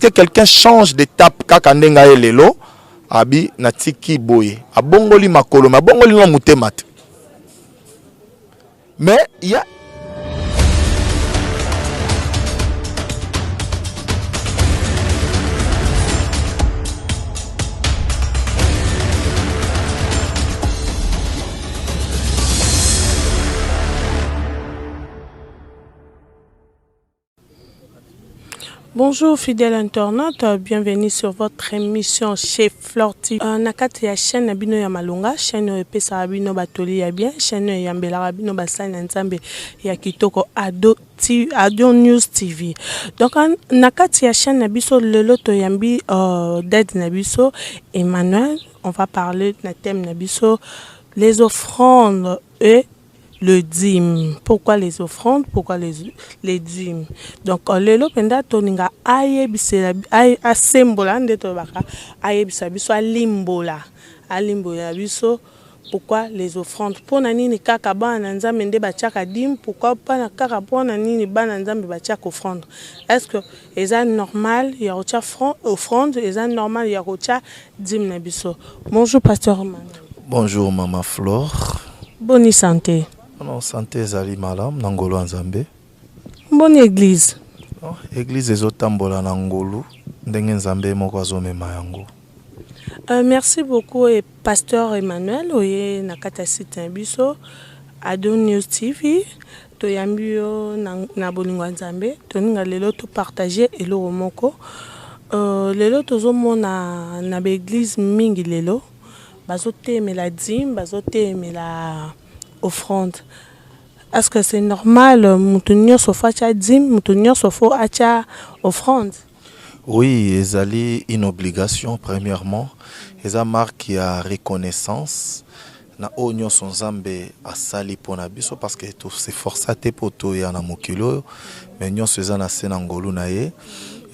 que quelqu'un change d'étape kaka ndenga elelo abi natiki boye abongoli makolo abongoli no mutema te. Mais il y a Bonjour fidèles internautes, bienvenue sur votre émission chez Florty. Nakati ya chaîne Abino ya Malunga, chaîne Epesa Abino Batoli ya bien, chaîne Yambela Abino Basani Nzambe ya Kitoko Ado News TV. Donc nakati ya chaîne Nabiso lelo to yambi d'aide Nabiso Emmanuel, on va parler de thème Nabiso les offrandes et le dîme. Pourquoi les offrandes? Pourquoi les dîmes? Donc, le penda toninga ayebisela asembola ndeto baka ayebisa biso alimbola biso. Pourquoi les offrandes? Pour nini kaka bana nzambe nde bachaka dîme? Pourquoi pas na kaka pona nini bana nzambe bachaka offrande? Est-ce que c'est normal ya rocha offrande? Est-ce normal ya rocha dîme na biso? Bonjour pasteur Maman. Bonjour maman Flore. Bonne santé. Non, santé zali malam nangolo nzambe. Bonne église. Oh, église ezotambola nangolo ndenge nzambe moko azomema yango. Merci beaucoup et pasteur Emmanuel oye nakata site biso Ado News TV to yambio na bolingo nzambe to ninga lelo to partager elo moko lelo tozomona na église mingi lelo bazote la dîme bazote la offrande. Est-ce que c'est normal moutonio sofa cha dîme moutonio sofo acha offrande? Oui, ezali une obligation premièrement. Eza marque ya reconnaissance na onyo son zambe asali pona biso parce que to se forçate poto ya na mokilo mais nyo seza na sena ngolu na ye.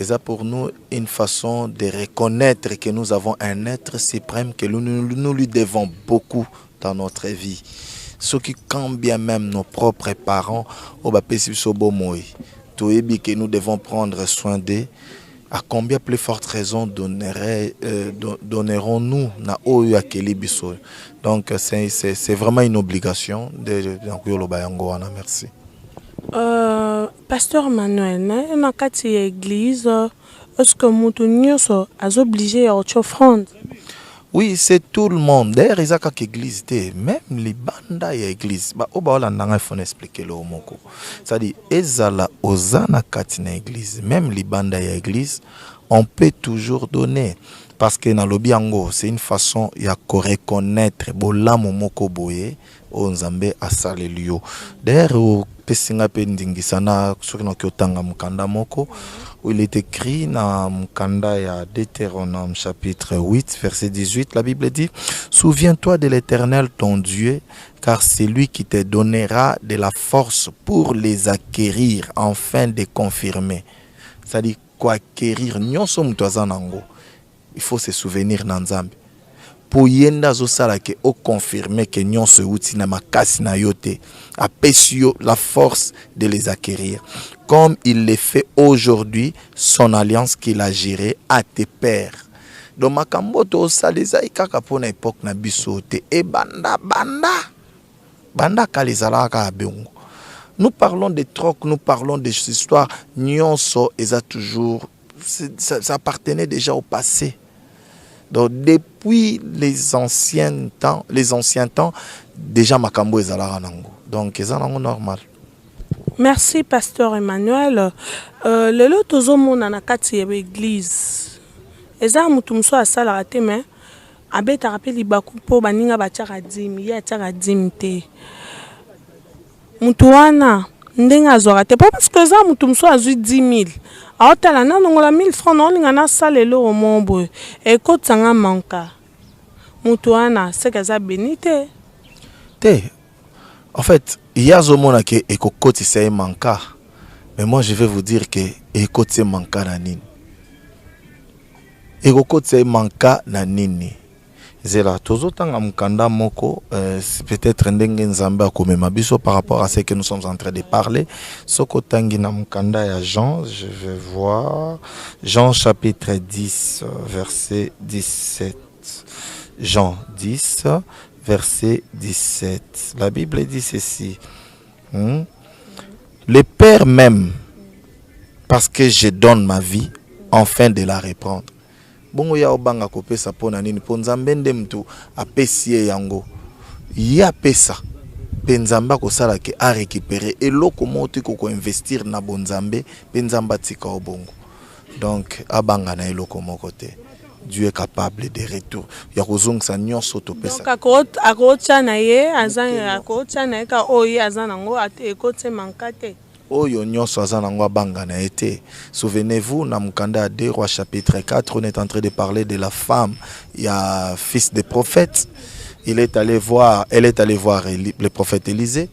Eza pour nous une façon de reconnaître que nous avons un être suprême que nous lui devons beaucoup dans notre vie. Ce qui, quand bien même nos propres parents, que nous devons prendre soin d'eux, à combien plus forte raison donnerons-nous na oyo akeli biso? Donc c'est vraiment une obligation de merci. Pasteur Manuel, na kati église, est-ce que moutonio so as obligé à offrande? Oui, c'est tout le monde. D'ailleurs, il y a quelques églises, même les bandes y église. Bah, il faut expliquer le moko. C'est-à-dire, ezala ozana katina église, même les bandes y église, on peut toujours donner. Parce que dans le biango, c'est une façon de reconnaître bola momoko boye o nzambe asale liyo. D'ailleurs, au pesinga pendingisana sur na kyotanga mukanda moko où il est écrit dans mukanda ya Deutéronome chapitre 8 verset 18, la Bible dit: souviens-toi de l'Éternel ton Dieu, car c'est lui qui te donnera de la force pour les acquérir afin de confirmer. C'est-à-dire quoi acquérir nyonso mutwazanango. Il faut se souvenir d'Anzambe. Pour yenda zosala ke o confirmer que nyon se outi na makasi na yote apesio la force de les acquérir comme il le fait aujourd'hui son alliance qu'il a gérée à tes pères. Donc makambo to saleza ikaka pona époque na biso te e banda kalizala ka bengo. Nous parlons de troc, nous parlons des histoires nyonso eza toujours ça appartenait déjà au passé. Donc depuis les anciens temps, déjà makambo ezala nango. Donc ezala normal. Merci pasteur Emmanuel. Lelo tozomona na kati ya église. Eza mutu mso asala te mais abeta rappeli baku po baninga bachaka dimi, ya chaka dimte. Mutu wana ndenga azwaka te parce que eza mutu mso azwi 10 000. Aotala na nongola 1000 francs na olinga na salelo o mombo e kotsanga manka. Mutu wana seka benite. Te. En fait, il y a zomona ke ekokoti se manka. Mais moi je vais vous dire que ekoti manka na nini. Ekokoti se manka na nini. Zela tozotanga mukanda moko c'est peut-être ndenge nzambe akomema biso par rapport à ce que nous sommes en train de parler. Soko tangi na mukanda ya Jean, je vais voir Jean chapitre 10 verset 17. Jean 10 verset 17. La Bible dit ceci. Le Père m'aime parce que je donne ma vie afin de la reprendre. Bongo ya obanga kopesa pona nini ponzambe nde mtu apesie yango ya pesa penzamba ko sala ke a récupérer eloko moti ko investir na bonzambe penzamba tika obongo. Donc abanga na eloko moko te. Dieu est capable de retour ya kozongisa nyonso to pesa. Donc akotsa na ye azana akotsa na ka oyi azana ngo ekotse mankate. Oyo nyonso azana ngo abanga na été. Souvenez-vous na mukanda 2 Rois chapitre 4, on est en train de parler de la femme, il y a fils de prophète. Elle est allée voir le prophète Élisée.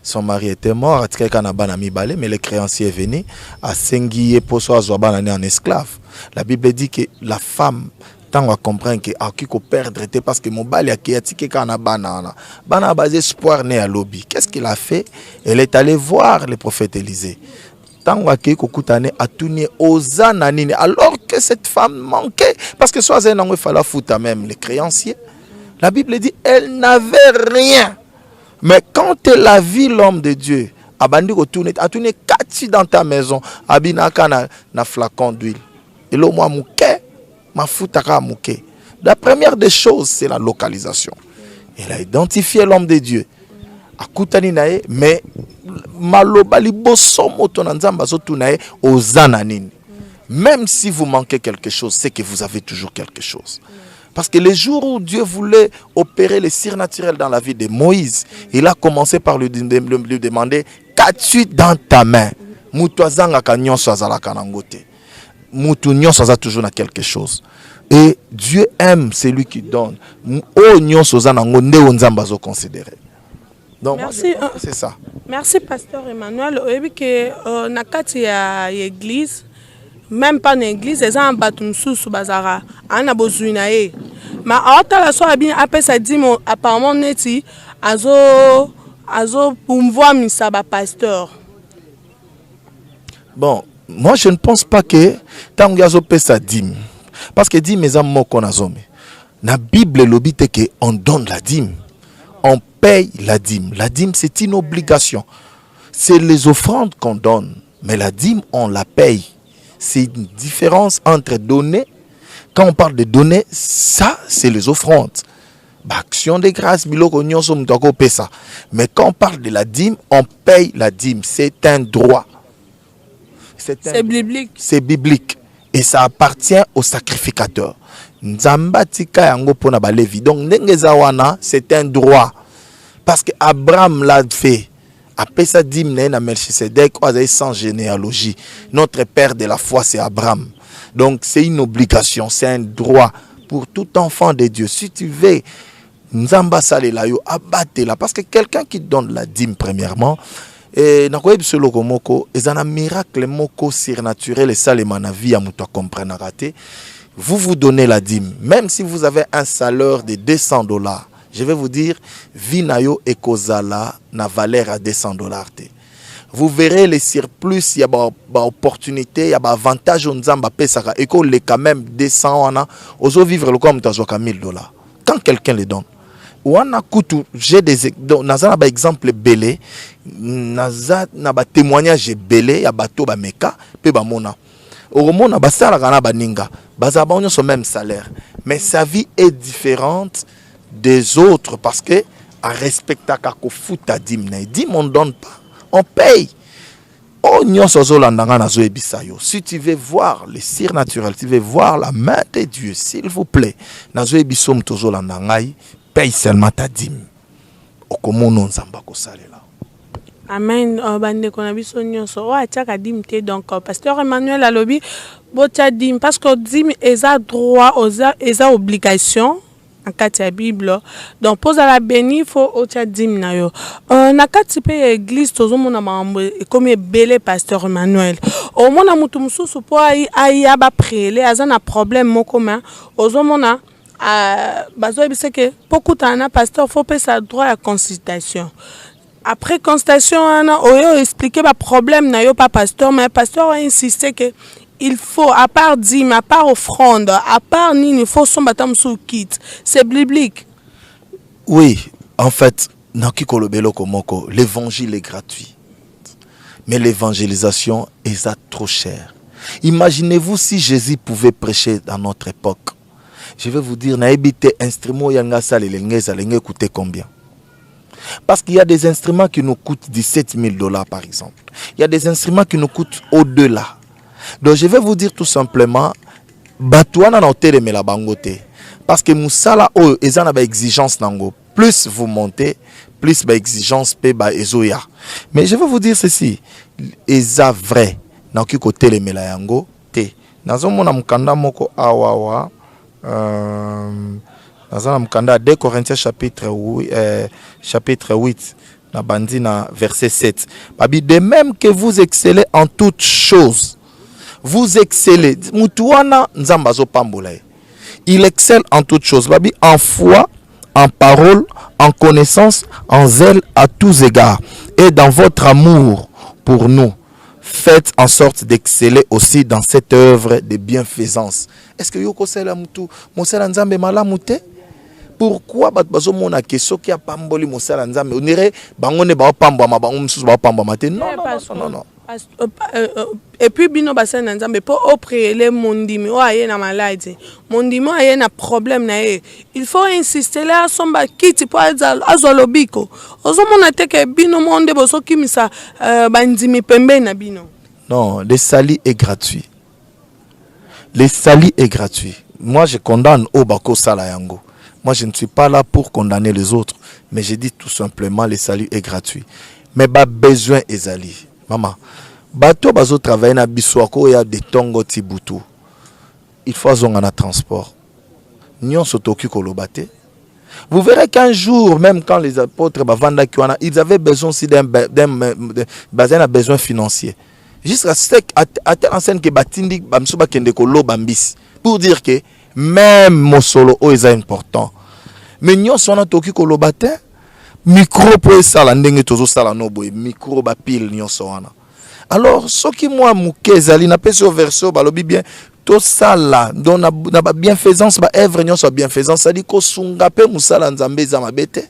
Son mari était mort, mais le créancier est venu à Sengi et Poso en esclave. La Bible dit que la femme tant on comprend que a qui perdre parce que mon bal qui a tiqué kana banana basé espoir né à lobby. Qu'est-ce qu'il a fait? Elle est allée voir le prophète Élisée. Tant on a tourné aux ananines alors que cette femme manquait parce que soit il fallait foutre même les créanciers. La Bible dit elle n'avait rien. Mais quand elle a vu l'homme de Dieu, abandi ko tourner a tourné 4 dans ta maison, abinaka na flacon d'huile. Et le moi mouké la première des choses, c'est la localisation. Elle a identifié l'homme de Dieu. Mais même si vous manquez quelque chose, c'est que vous avez toujours quelque chose. Parce que les jours où Dieu voulait opérer les surnaturels dans la vie de Moïse, il a commencé par lui demander « Qu'as-tu dans ta main ?» Moutounion ça a toujours quelque chose. Et Dieu aime celui qui donne. Donc merci, c'est ça. Merci pasteur Emmanuel. Que nakati ya église, même pas une église, les gens battent sous bazara. Ana bozuina e. Ma ata la so abin apesa dimo apparemment neti azo pour misa ba pasteur. Bon, moi je ne pense pas que tant que vous pesa dîme parce que dîme mes amis qu'on a zombie. La Bible l'obite que on donne la dîme. On paye la dîme. La dîme c'est une obligation. C'est les offrandes qu'on donne, mais la dîme on la paye. C'est une différence entre donner. Quand on parle de donner, ça c'est les offrandes. Action de grâce, mais quand on parle de la dîme, on paye la dîme. C'est un droit. C'est biblique. C'est biblique. Et ça appartient au sacrificateur. Donc, c'est un droit. Parce que Abraham l'a fait. Après ça, dîme, Melchisedec, sans généalogie. Notre père de la foi, c'est Abraham. Donc, c'est une obligation, c'est un droit pour tout enfant de Dieu. Si tu veux, abattez-la. Parce que quelqu'un qui donne la dîme, premièrement, et un miracle moko surnaturel et ça les manavi à comprendre raté. Vous donnez la dîme, même si vous avez un salaire de $200, je vais vous dire, vinayo et kozala na valeur à $200. Vous verrez les surplus, il y a des opportunités, il y a des avantages on zamba pesaka et qu'on les quand même 200 wana, ozo vivre le comme tazoka $1000. Quand quelqu'un les donne. J'ai des exemples belé, naza na ba témoignage belé ya bato ba meka pe ba mona. Oromona basala kana baninga, bazaba on son même salaire, mais sa vie est différente des autres parce que a respecta ka ko futa dîme, dîme on donne pas, on paye. Si tu veux voir les surnaturels, tu veux voir la main de Dieu, s'il vous plaît, paye seulement ta dîme. Amen. Bande konabiso nyonso o ataka dîme te donc pasteur Emmanuel alobi botia dîme parce que dîme eza droit eza obligation en kati ya Bible. Donc pose à la béni faut otia dîme na yo. Na kati pe église tozomona mambo comme belé pasteur Emmanuel. Au mona mutu mususu po ai aba prier aza na problème moko ma ozomona bazo c'est que beaucoup de pasteur faut pas ça droit à consultation. Après consultation on a expliqué le problème na yo pas pasteur, mais pasteur a insisté que il faut à part dîme, à part offrande, à part nini, il faut son batam sous kit. C'est biblique. Oui, en fait, l'évangile est gratuit. Mais l'évangélisation est trop cher. Imaginez-vous si Jésus pouvait prêcher dans notre époque. Je vais vous dire, naébité instrument yanga sale l'engé coûter combien? Parce qu'il y a des instruments qui nous coûtent 17 000 $ par exemple. Il y a des instruments qui nous coûtent au-delà. Donc je vais vous dire tout simplement, batouana na hôtel mais la bangote. Parce que musala o ezana ba exigence nango. Plus vous montez, plus ba exigence pe ba ezoya. Mais je vais vous dire ceci, eza vrai. Na ki ko telemela yango te. Nazomona mukanda moko awawa nazana mukanda 2 Corinthiens chapitre 8 na bandi na verset 7. Babi de même que vous excellez en toutes choses. Vous excellez. Mutuana nzamba zo pambola. Il excelle en toutes choses. Babi en foi, en parole, en connaissance, en zèle à tous égards et dans votre amour pour nous. Faites en sorte d'exceller aussi dans cette œuvre de bienfaisance. Est-ce que yoko sela mutu mosala nzambe malamu te? Pourquoi bazo mona keso ki a pamboli mosala nzambe? On dirait bangone ba pambwa ma bango msusu ba pambwa mate. Non. Et puis bino basana nzambe po oprele mondimi o aye na maladie. Mondimi aye na problème na ye. Il faut insister là somba kiti po azolobiko. Ozomona te ke bino monde boso kimisa bandimi pembe na bino. Non, le salut est gratuit. Le salut est gratuit. Moi je condamne Obako Sala Yango. Moi je ne suis pas là pour condamner les autres, mais je dis tout simplement le salut est gratuit. Mais ba besoin ezali. Maman, bateau bazo travailler na biswako ya de tongo tibutu. Il faut zonga transport. Nyon sotoki kolobate. Vous verrez qu'un jour, même quand les apôtres bavanda kiwana, ils avaient besoin aussi d'un besoin financier. Jusqu'à ce à telle enseigne que batindi bamsuba kende kolo bambis pour dire que même mon solo est important. Mais nyon sona toki kolobate. Micro pour ça ndenge tozo sala no boy micro ba pile nyonso wana. Alors ce qui moi mukezali na peso verso balobi bien to sala don na ba bienfaisance ba œuvre nyonso bienfaisance ça dit ko sunga pe musala nzambe za mabete.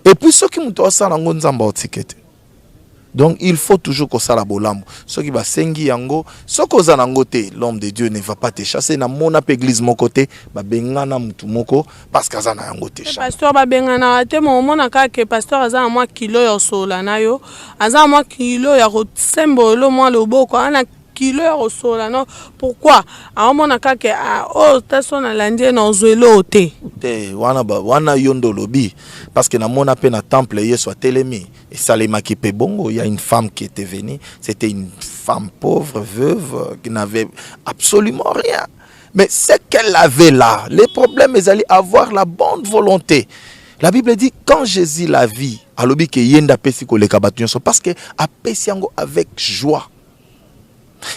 Et puis ce qui muto sala ngo nzamba otikete. Donc il faut toujours que ça la bolambo. Ce qui va sengi yango, ce que za nangote, l'homme de Dieu ne va pas te chasser na mona pe église mon côté, ba bengana mutu moko parce que za na yangote. Pasteur ba bengana te mo mona ka ke pasteur aza moi kilo yo sola na yo, aza moi kilo ya rosembo lo moi loboko ana kilo ya sola non. Pourquoi? A mona ka ke o taso na landie na zwelo te. Te wana yondo lobi parce que na mona pe na temple yeso telemi. Et Salema qui peut bongo, il y a une femme qui était venue, c'était une femme pauvre, veuve, qui n'avait absolument rien. Mais ce qu'elle avait là, les problèmes, ils allaient avoir la bonne volonté. La Bible dit, quand Jésus la vit, alobi ke yenda pesi ko le kabatunyonso, parce que a pesi yango avec joie.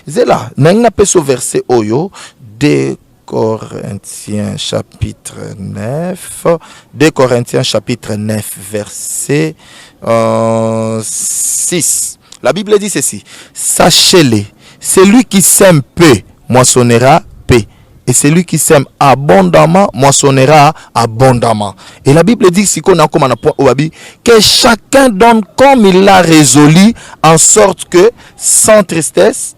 C'est là, n'a pas ce verset oyo, 2 Corinthiens chapitre 9, 2 Corinthiens chapitre 9, verset 6. La Bible dit ceci: sachez-le, celui qui sème peu moissonnera peu, et celui qui sème abondamment moissonnera abondamment. Et la Bible dit si qu'on a comme un point que chacun donne comme il l'a résolu, en sorte que sans tristesse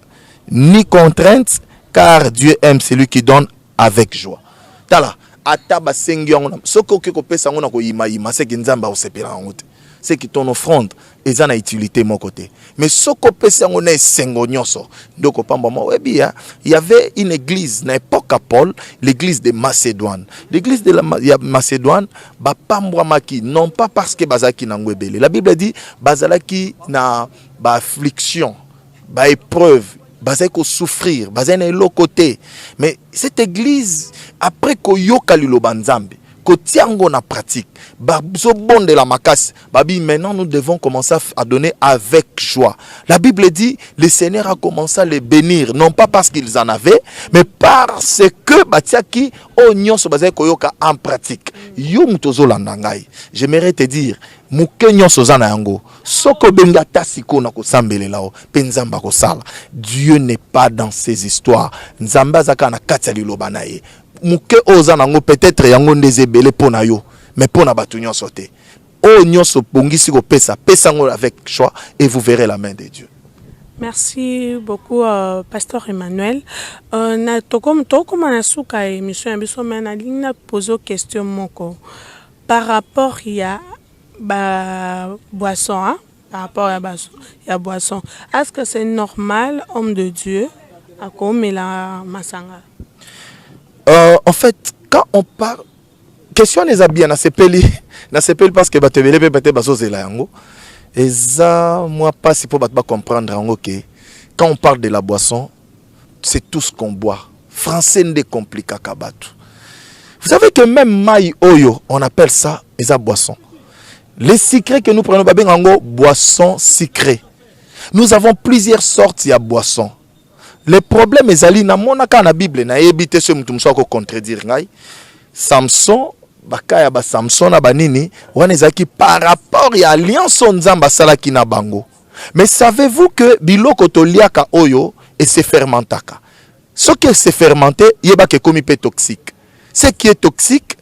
ni contrainte, car Dieu aime celui qui donne avec joie. Tala ataba sengi ngona soko ke ko pesa ngona ko yima c'est que nzamba o sepela ngote. C'est que ton offrande est en utilité mon côté. Mais soko pesa ngona sengo nyonso ndoko pamba mo webia, il y avait une église na époque à Paul, l'église de Macédoine. L'église de la Macédoine ba pambwa maki non pas parce que bazaki na ngwebele. La Bible dit bazalaki na ba affliction, ba épreuve, bazay ko souffrir, bazay na l'autre côté. Mais cette église après ko yoka liloba nzambe, kotiango na pratique bazo bon de la macasse babi maintenant nous devons commencer à donner avec joie. La Bible dit le Seigneur a commencé à les bénir non pas parce qu'ils en avaient mais parce que batiaki onyon so bazay koyoka en pratique. Yo mutozo landangai. J'aimerais te dire muke nyonso za na yango soko benga tasiko na kosambelela o penzamba ko sala. Dieu n'est pas dans ces histoires. Nzamba zaka na kati liloba na ye. Muke oza nango peut-être yango ndezebele pona yo mais pona batu nyonso te. O nyonso bongisi ko pesa ngo avec choix et vous verrez la main de Dieu. Merci beaucoup, Pasteur Emmanuel. Na tokom na suka émission ya biso mais na ligne na poser question moko par rapport ya ba boisson hein? Par rapport à boisson. Est-ce que c'est normal homme de Dieu à comme la masanga? En fait, quand on parle question les habits na sepeli parce que batebele peut bazo zela yango. Et ça moi pas si pour pas comprendre yango que quand on parle de la boisson, c'est tout ce qu'on boit. Français ne complique kabatu. Vous savez que même maï oyo, on appelle ça eza boisson. Les secrets que nous prenons babé yango boisson sucrée. Nous avons plusieurs sortes de boissons. Le problème est ali na monaka na Bible na ebité ce mutu mso ko contredire ngai. Samson bakaya ba Samson na banini wana ezaki par rapport ya alliance nzamba sala ki na bango. Mais savez-vous que biloko toliaka oyo et se fermentaka. Ce qui se fermenté yeba ke komi pe toxique. Ce qui est toxique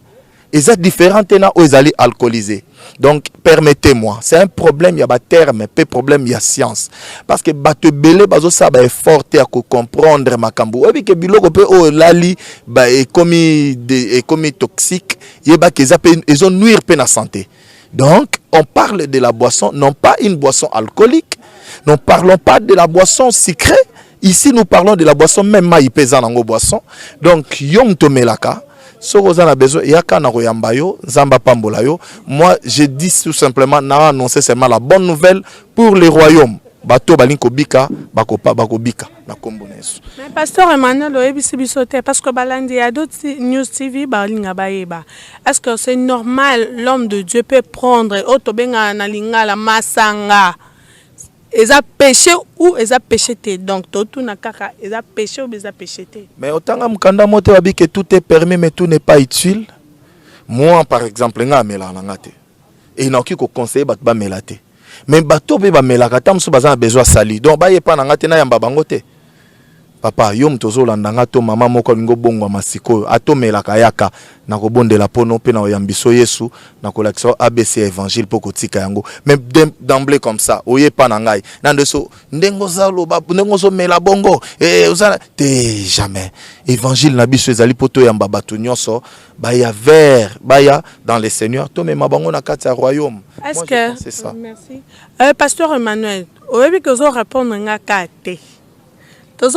est différent na o ezali alcoolisé. Donc permettez-moi, c'est un problème, il y a un terme, pas problème, il y a science. Parce que bato belé bazo sa ba effort à comprendre makambo. Et puis que biloko pe o lali ba est comme toxique, yeba que ils ont nuire pe na santé. Donc on parle de la boisson, non pas une boisson alcoolique. Nous ne parlons pas de la boisson sucrée. Ici nous parlons de la boisson même maï pesant en boisson. Donc yom tomelaka. Moi, je dis tout simplement, n'a annoncé seulement la bonne nouvelle pour les royaumes. Bato balinko bika, bakopa bakobika na kombo nesu. Mais pasteur Emmanuel oebisi bisote parce que balandi ya d'autres news TV balinga baeba. Est-ce que c'est normal l'homme de Dieu peut prendre otobenga na lingala masanga? Eza péché ou eza péché te donc tout na kaka eza péché ou eza péché te. Mais autant mkanda mote wabi que tout est permis mais tout n'est pas utile. Moi par exemple nga mela na ngate. Et il n'a qui conseiller bat ba melate. Mais bato be ba melaka tam so bazana besoin sali. Donc ba yepa na ngate na yamba bango te. Papa yom tozo landanga to mama moko lingo bongo masiko ato melaka yaka na ko bondela pono pe na yambiso Yesu na ko lakso ABC évangile poko tika yango même d'emblée comme ça oye pa na ngai na ndeso ndengo zalo ba ndengo zo mela bongo ozana te jamais évangile na biso ezali poto yamba bato nyonso ba ya vers ba ya dans les seigneurs to mema bango na kati ya royaume. Est-ce que c'est ça? Merci. Pasteur Emmanuel oyebi que zo répondre nga kate. Je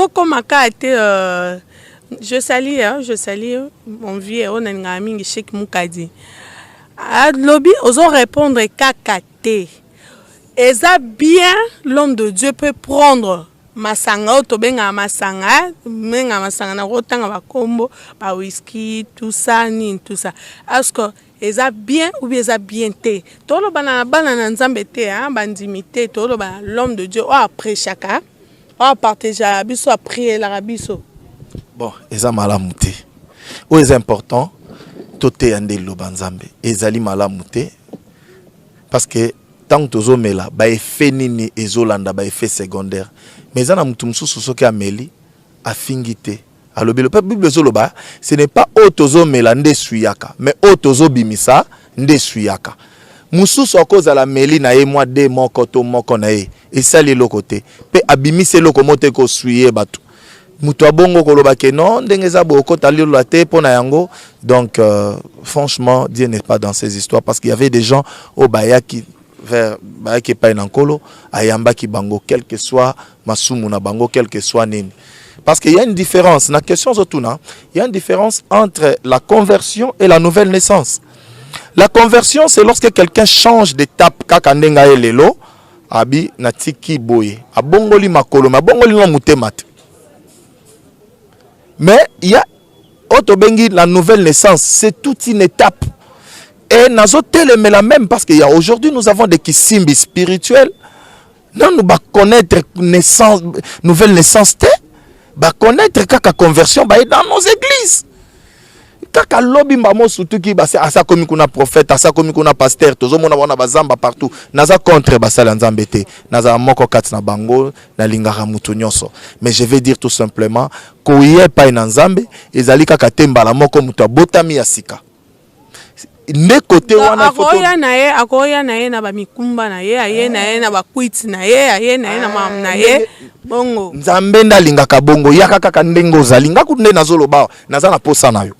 salue mon vieux on a un ami Cheikh Moukadi. À lobby ozo répondre kakate. Eza bien l'homme de Dieu peut prendre masanga to benga masanga na rotanga ba kombo ba whisky tout ça ni tout ça. Est-ce que eza bien ou eza bien te? Tolo bana na nzambe te hein bandimité tolo ba l'homme de Dieu après chaka. On partage à biso à prier la rabiso. Bon, eza malamu te. O est important tote yande lobanzambe. Ezali malamu te parce que tant tozo mela ba effet nini ezolanda ba effet secondaire. Mais ana mutu mususu soki ameli afingite. Alobi le Bible zoloba, ce n'est pas o tozo mela nde suyaka, mais o tozo bimisa nde suyaka. Mususu akoza la meli na ye moi de moko to moko na ye et sali lokote pe abimise lokomote ko suye batu mutu abongo koloba ke non ndenge za boko tali la te pona yango. Donc franchement Dieu n'est pas dans ces histoires parce qu'il y avait des gens au bayaki vers bayaki pa nankolo ayamba ki bango quel que soit masumu na bango quel que soit nini. Parce qu'il y a une différence na question zotuna, il y a une différence entre la conversion et la nouvelle naissance. La conversion, c'est lorsque quelqu'un change d'étape. Kakandenga elelo, abi natiki boye, abongoli makolo, abongoli no mutemate. Mais il y a otobengi la nouvelle naissance, c'est toute une étape. Et nous avons la même parce qu'aujourd'hui nous avons des kissimbi spirituels. Non, nous va connaître naissance, nouvelle naissance, va connaître kaka conversion dans nos églises. Kaka lobby mbamo surtout qui ba asa komi kuna prophète, asa komi kuna pasteur, tozo mona wana bazamba partout. Naza contre basala nzambe te. Naza moko kat na bango na lingara mutu nyonso. Mais je vais dire tout simplement ko yé pa na nzambe ezali kaka temba la moko mutu botami ya sika. Ne côté wana akoya na ye na ba mikumba na ye aye na ye na ba kwiti na ye aye na ye na mam na ye bongo nzambe ndalinga ka bongo yaka kaka ndengo zalinga ku nde nazoloba naza na posa na yo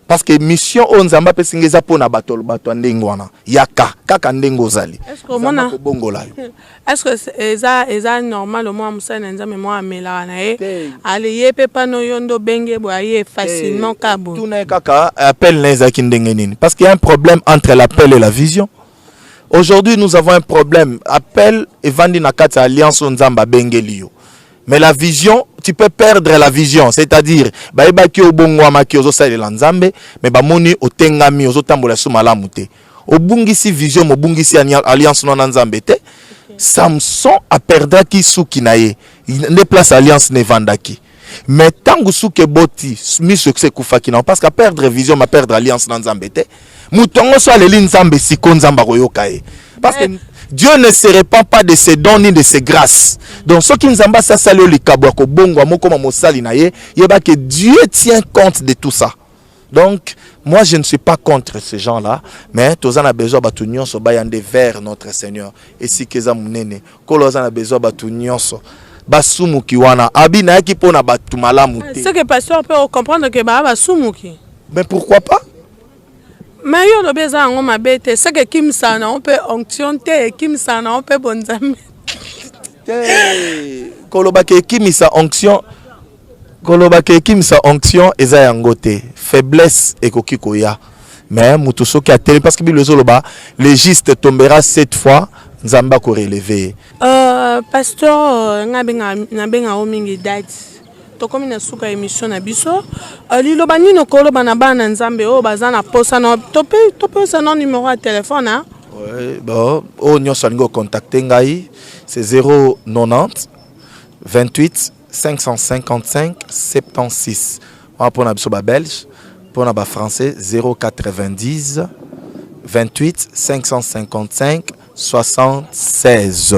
parce que mission on nzamba pesingeza pona bato ndengo wana yaka kaka ndengo zali est-ce bongo la yo est-ce que eza normal moi musana nzambe moi amela na ye ale ye pe pano yondo benge bo aye facilement kabo tout na kaka appel neza ki ndenge nini parce qu'il y a un problème entre l'appel et la vision. Aujourd'hui, nous avons un problème. Appel et vandi na kati alliance nzamba bengelio. Mais la vision, tu peux perdre la vision, c'est-à-dire ba ki obongwa maki ozo sale nzambe, mais ba moni otengami ozo tambola su malamu te. Obungisi vision, obungisi alliance na nzambe te. Samson a perdu ki suki na ye. Ne place alliance ne vandaki. Mais tangu suke boti mi succès kufaki na parce qu'à perdre vision, ma perdre alliance na nzambe te. Moutongo soit les lignes nzambe siko nzamba koyokae. Parce que Dieu ne se répand pas de ses dons ni de ses grâces. Donc ce qui nzamba sa sali o likabwa ko bongo moko ma mosali na ye, yeba que Dieu tient compte de tout ça. Donc moi je ne suis pas contre ces gens-là, mais tous en a besoin batu nyonso bayande vers notre Seigneur. Et si keza munene, kolo en a besoin batu nyonso basumuki wana abina yaki pona batu malamu te. C'est que pasteur peut comprendre que ba basumuki. Mais pourquoi pas? Mais yo lo beza ngo mabete c'est que kim sana on peut onction te kim sana on peut bonzame. Kolobake kim sa onction kolobake kim sa onction eza yango te faiblesse ekoki koya mais mutu soki ateli parce que Bible zoloba le juste tombera 7 fois nzamba ko relever. Pasteur ngabenga o mingi date to comme na suka émission na biso liloba nino koloba na bana nzambe o bazana posa na topé sa non numéro de téléphone hein. Ouais, bon o nyoso ngo contacter ngai c'est 090 28 555 76. On pour na biso ba belge pour na ba français 090 28 555 76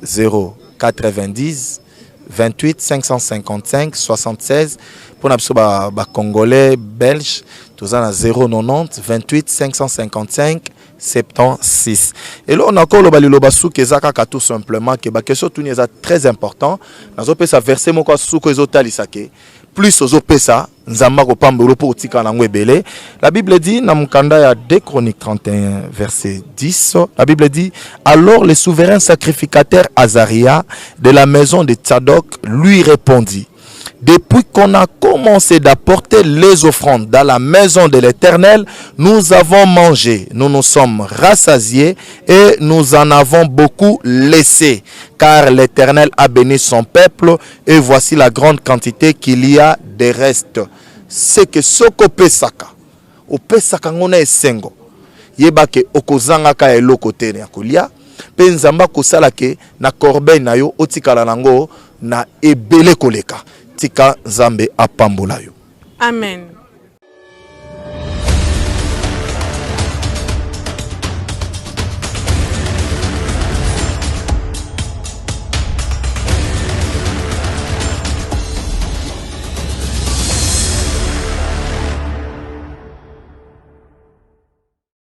090 28 555 76 pour na biso ba congolais belge tous en 090 28 555 76. Et là on a encore le baliloba souke ezaka tout simplement que ba question tout est très important nazo pesa verset moko souko ezotalisake plus ozo pesa nzamba ko pambelo pour tika na ngwebele. La Bible dit na mukanda ya 2 Chroniques 31 verset 10, la Bible dit alors le souverain sacrificateur Azaria de la maison de Tsadok lui répondit: depuis qu'on a commencé d'apporter les offrandes dans la maison de l'Éternel, nous avons mangé, nous nous sommes rassasiés et nous en avons beaucoup laissé, car l'Éternel a béni son peuple et voici la grande quantité qu'il y a de restes. C'est que soko pesaka, o pesaka ngona esengo, yebake okozanga ka eloko te ya kolia, pe nzamba kosala ke na corbeille na yo otikala nango na ebele koleka. Tika Zambe apambola yo. Amen.